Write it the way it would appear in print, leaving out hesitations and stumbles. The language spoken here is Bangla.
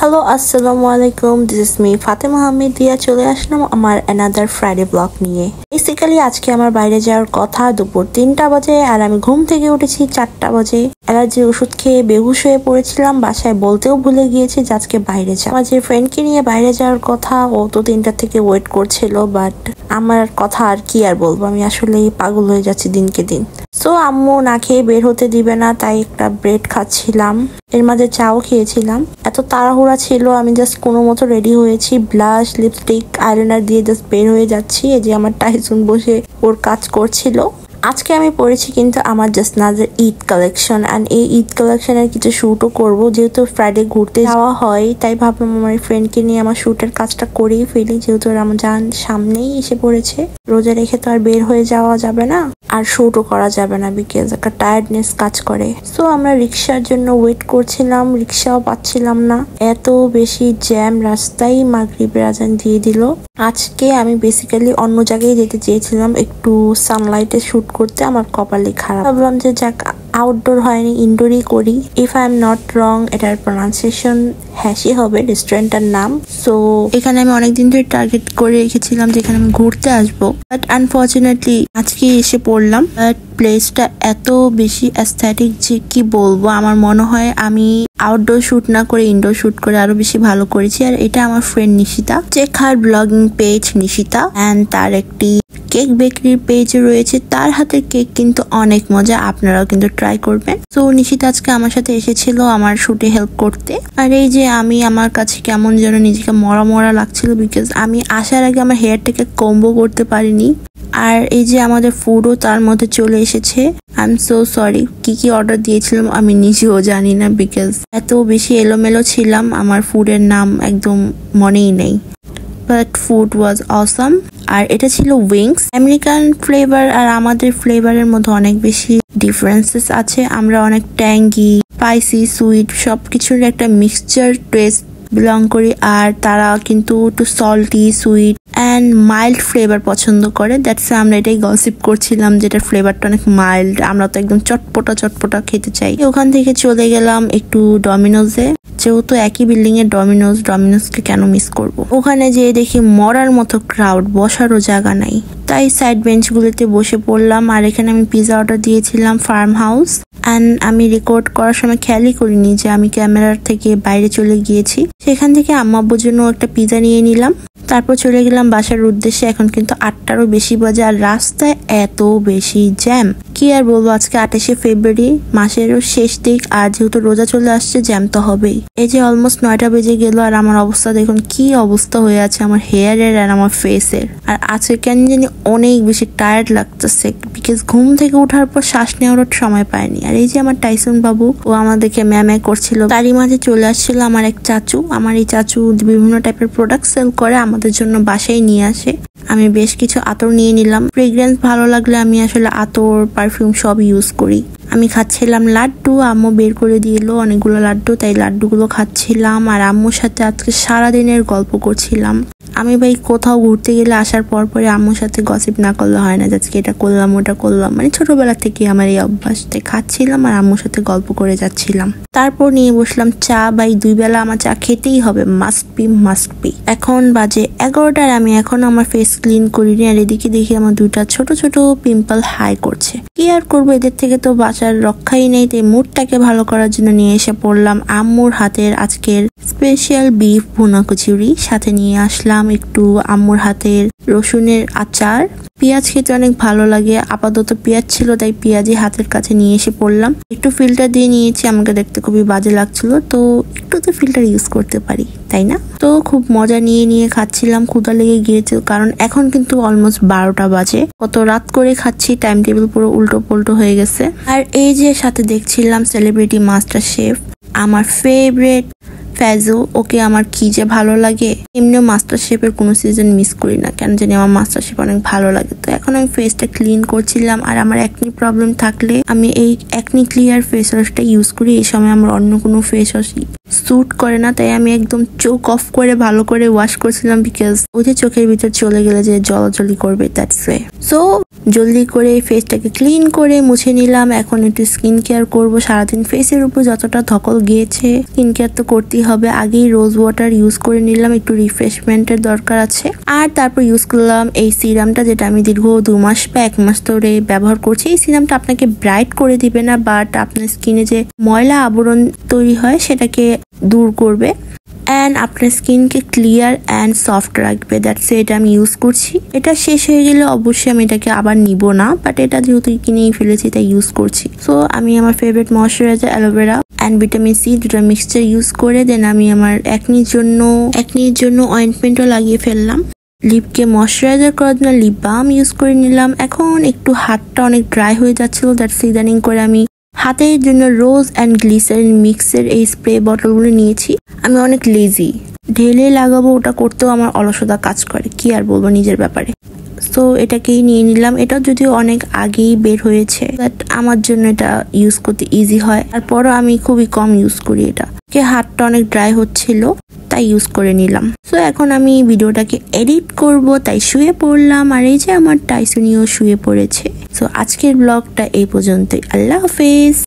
হ্যালো আসসালামু আলাইকুম, this is me Fatema Ahmed দিয়া চলে আসলাম আমার অ্যানাদার ফ্রাইডে ব্লগ নিয়ে। বেসিক্যালি আজকে আমার বাইরে যাওয়ার কথা দুপুর 3টা বাজে আর আমি ঘুম থেকে উঠেছি 4টা বাজে। অ্যালার্জির ওষুধ খেয়ে বেহুশ হয়ে পড়েছিলাম, বাসায় বলতেও ভুলে গিয়েছি যে আজকে বাইরে যাওয়া। আমার যে ফ্রেন্ডকে নিয়ে বাইরে যাওয়ার কথা, ও তো 3টা থেকে ওয়েট করছিল, বাট আমার কথা আর কি আর বলবো, আমি আসলেই পাগল হয়ে যাচ্ছি দিনকে দিন। সো আম্মু না খেয়ে বের হতে দিবে না, তাই একটা ব্রেড খাচ্ছিলাম, এর মাঝে চাও খেয়েছিলাম। এত তাড়াহুড়া ছিল, আমি জাস্ট কোনো মতো রেডি হয়েছি, ব্লাশ লিপস্টিক আইলাইনার দিয়ে জাস্ট বের হয়ে যাচ্ছি। এই যে আমার টাইসুন বসে ওর কাজ করছিল। আজকে আমি পরেছি কিন্তু আমার জাস্ট নাজের ঈদ কালেকশন, অ্যান্ড এই ঈদ কালেকশনের কিছু শ্যুটও করবো, যেহেতু ফ্রাইডে ঘুরতে যাওয়া হয় তাই ভাবলাম আমার ফ্রেন্ডকে নিয়ে আমার শ্যুটের কাজটা করেই ফেলি, যেহেতু রমজান সামনেই এসে পড়েছে। রোজা রেখে তো আর বের হয়ে যাওয়া যাবে না, আর শ্যুটও করা যাবে না, বিকজ একটা টায়ার্ডনেস কাজ করে। সো আমরা রিক্সার জন্য ওয়েট করছিলাম, রিক্সাও পাচ্ছিলাম না, এত বেশি জ্যাম রাস্তায়। মাগরিবের আজান দিয়ে দিল। আজকে আমি বেসিক্যালি অন্য জায়গায় যেতে চেয়েছিলাম একটু সানলাইটে শ্যুট করতে, আমার কপালে খারাপ। ভাবলাম যে যাক আউটডোর হয়নি, ইনডোরই করি। If I am not wrong, এটার প্রনাউন্সিয়েশন হ্যাশি হবে রেস্টুরেন্টের নাম। সো এখানে আমি অনেকদিন ধরে টার্গেট করে রেখেছিলাম যেখানে আমি ঘুরতে আসবো, বাট আনফর্চুনেটলি আজকে এসে পড়লাম। বাট প্লেসটা এত বেশি অ্যাস্থেটিক যে কি বলবো, আমার মনে হয় আমি আউটডোর শুট না করে ইনডোর শুট করে আরো বেশি ভালো করেছি। আর এটা আমার friend Nishita, check her blogging page Nishita, and তার একটি কেক বেকারির পেজ রয়েছে। তার হাতের কেক কিন্তু অনেক মজা, আপনারাও কিন্তু ট্রাই করবেন। তো নিশিতা আজকে আমার সাথে এসেছিল আমার শুটে হেল্প করতে। আর এই যে আমি, আমার কাছে কেমন যেন নিজেকে মরা মরা লাগছিল, বিকজ আমি আসার আগে আমার হেয়ারটাকে কম্বো করতে পারিনি। আর এই যে আমাদের ফুডও তার মধ্যে চলে এসেছে। আই এম সো সরি, কি অর্ডার দিয়েছিলাম আমি নিজেও জানি না, বিকজ এত বেশি এলোমেলো ছিলাম, আমার ফুডের নাম একদম মনেই নেই। But food was awesome. আর এটা ছিল উইংস। আমেরিকান ফ্লেভার আর আমাদের ফ্লেভারের মধ্যে অনেক বেশি ডিফারেন্সেস আছে। আমরা অনেক ট্যাঙ্গি, স্পাইসি, সুইট সবকিছুর একটা মিক্সচার টেস্ট বিলং করি, আর তারা কিন্তু একটু salty, sweet and mild flavour পছন্দ করে। দ্যাটস আমরা এটাই গসিপ করছিলাম, যেটার ফ্লেভারটা অনেক মাইল্ড, আমরা তো একদম চটপটা চটপটা খেতে চাই। ওখান থেকে চলে গেলাম একটু ডমিনোজে, যেহেতু একই বিল্ডিং এর ডমিনোজকে কেন মিস করব। ওখানে যেয়ে দেখি মরার মতো ক্রাউড, বসারও জায়গা নাই, তাই সাইড বেঞ্চগুলোতে বসে পড়লাম। আর এখানে আমি পিজা অর্ডার দিয়েছিলাম ফার্ম হাউস, অ্যান্ড আমি রেকর্ড করার সময় খেয়ালই করিনি যে আমি ক্যামেরার থেকে বাইরে চলে গিয়েছি। সেখান থেকে আম্মাব্বুর জন্য একটা পিজা নিয়ে নিলাম, তারপর চলে গেলাম বাসার উদ্দেশ্যে। এখন কিন্তু 8টারও বেশি বাজে, আর রাস্তায় এত বেশি জ্যাম, কি আর বলবো। আজকে 28শে ফেব্রুয়ারি, মাসেরও শেষ দিক, আর যেহেতু রোজা চলে আসছে জ্যাম তো হবেই। এই যে অলমোস্ট 9টা বেজে গেল, আর আমার অবস্থা দেখুন কি অবস্থা হয়ে আছে আমার হেয়ারের আর আমার ফেসের। আর আজকে কেন জানি অনেক বেশি টায়ার্ড লাগতেছে, বিকজ ঘুম থেকে ওঠার পর শ্বাস নেওয়ারও সময় পায়নি। আর এই যে আমার টাইসন বাবু, ও আমাদেরকে ম্যামে করছিল। তারই মাঝে চলে আসছিল আমার এক চাচু। আমার এই চাচু বিভিন্ন টাইপের প্রোডাক্ট সেল করে, আমাদের জন্য বাসায় নিয়ে আসে। আমি বেশ কিছু আতর নিয়ে নিলাম, ফ্রেগ্রেন্স ভালো লাগলে আমি আসলে আতর, পারফিউম সব ইউজ করি। আমি খাচ্ছিলাম লাড্ডু, আম্মু বের করে দিল অনেকগুলো লাড্ডু, তাই লাড্ডুগুলো খাচ্ছিলাম। আর আম্মুর সাথে আজকে সারাদিনের গল্প করছিলাম। আমি ভাই কোথাও ঘুরতে গেলে আসার পর পরে আম্মুর সাথে গসিপ না করলে হয় না, আজকে এটা করলাম ওটা করলাম, মানে ছোটবেলা থেকে আমার এই অভ্যাস। তাই খাচ্ছিলাম আর আম্মুর সাথে গল্প করে যাচ্ছিলাম। তারপর নিয়ে বসলাম চা। ভাই 2 বেলা আমার চা খেতেই হবে, মাস্ট বি। এখন বাজে 11টা, আমি এখন আমার ফেস ক্লিন করিনি। আর এদিকে দেখি আমার 2টা ছোট ছোট পিম্পল হাই করছে। কি আর করবো, এদের থেকে তো বাঁচার রক্ষাই নেই। তাই মুডটাকে ভালো করার জন্য নিয়ে এসে পড়লাম আম্মুর হাতের আজকের স্পেশাল বিফ ভুনা কচুরি। সাথে নিয়ে আসলাম একটু আম্মুর হাতের রসুনের আচার। পেঁয়াজ খেতে অনেক ভালো লাগে, আপাতত পেঁয়াজ ছিল তাই পেঁয়াজই হাতের কাছে নিয়ে এসে পড়লাম। একটু ফিল্টার দিয়ে নিয়েছি, আমাকে দেখতে খুবই বাজে লাগছিল, তো একটু তো ফিল্টার ইউজ করতে পারি, তাই না? তো খুব মজা নিয়ে খাচ্ছিলাম। ক্ষুধা লেগে গিয়েছিল, কারণ এখন কিন্তু অলমোস্ট 12টা বাজে। কত রাত করে খাচ্ছি, টাইম টেবিল পুরো উল্টো পুল্টো হয়ে গেছে। আর এই যে সাথে দেখছিলাম সেলিব্রিটি মাস্টার শেফ, আমার ফেভারিট ফ্যাজু। ওকে আমার কি যে ভালো লাগে। এমনিও মাস্টার শেফের কোনো সিজন মিস করি না, কেন জানি আমার মাস্টার শেফ অনেক ভালো লাগে। তো এখন আমি ফেসটা ক্লিন করছিলাম। আর আমার অ্যাকনি প্রবলেম থাকলে আমি এই অ্যাকনি ক্লিয়ার ফেস ওয়াশটা ইউজ করি। এই সময় আমার অন্য কোনো ফেস ওয়াশ স্যুট করে না, তাই আমি একদম চোখ অফ করে ভালো করে ওয়াশ করছিলাম, বিকজ ওই যে চোখের ভিতর চলে গেলে যে জলাজলি করবে, দ্যাটস ওয়ে। সো জলদি করে ফেসটাকে ক্লিন করে মুছে নিলাম। এখন একটু স্কিন কেয়ার করবো। সারাদিন ফেসের উপর যতটা ধকল গিয়েছে, স্কিন কেয়ার তো করতেই হবে। আগেই রোজ ওয়াটার ইউজ করে নিলাম, একটু রিফ্রেশমেন্টের দরকার আছে। আর তারপর ইউজ করলাম এই সিরামটা, যেটা আমি দীর্ঘ 2 মাস বা 1 মাস ধরে ব্যবহার করছি। এই সিরামটা আপনাকে ব্রাইট করে দিবে না, বাট আপনার স্কিনে যে ময়লা আবরণ তৈরি হয় সেটাকে দূর করবে অ্যান্ড আপনার স্কিনকে ক্লিয়ার অ্যান্ড সফট রাখবে। দ্যাটস এটা আমি ইউজ করছি। এটা শেষ হয়ে গেলে অবশ্যই আমি এটাকে আবার নিব না, বাট এটা যেহেতু কিনেই ফেলেছি তাই ইউজ করছি। সো আমি আমার favourite moisturiser aloe vera and vitamin C দুটা মিক্সচার ইউজ করে দেন আমি আমার একনির জন্য অয়েন্টমেন্টও লাগিয়ে ফেললাম। লিপকে ময়শ্চারাইজার করার জন্য লিপ বাম ইউজ করে নিলাম। এখন একটু হাতটা অনেক ড্রাই হয়ে যাচ্ছিল, দ্যাটস ইদানিং করে আমি হাতের জন্য রোজ অ্যান্ড গ্লিসারিন মিক্সের এই স্প্রে বটলগুলো নিয়েছি। আমি অনেক লেজি, ঢেলে লাগাবো ওটা করতেও আমার অলসতা কাজ করে, কি আর বলবো নিজের ব্যাপারে। সো এটাকেই নিয়ে নিলাম। এটা যদিও অনেক আগেই বের হয়েছে, বাট আমার জন্য এটা ইউজ করতে ইজি হয়। তারপরও আমি খুবই কম ইউজ করি এটা, হাতটা অনেক ড্রাই হচ্ছিল তাই ইউজ করে নিলাম। সো এখন আমি ভিডিওটাকে এডিট করব তাই শুয়ে পড়লাম, আর এই যে আমার টাইসুনিও শুয়ে পড়েছে। সো আজকের ব্লগটা এই পর্যন্তই। আল্লাহ হাফেজ।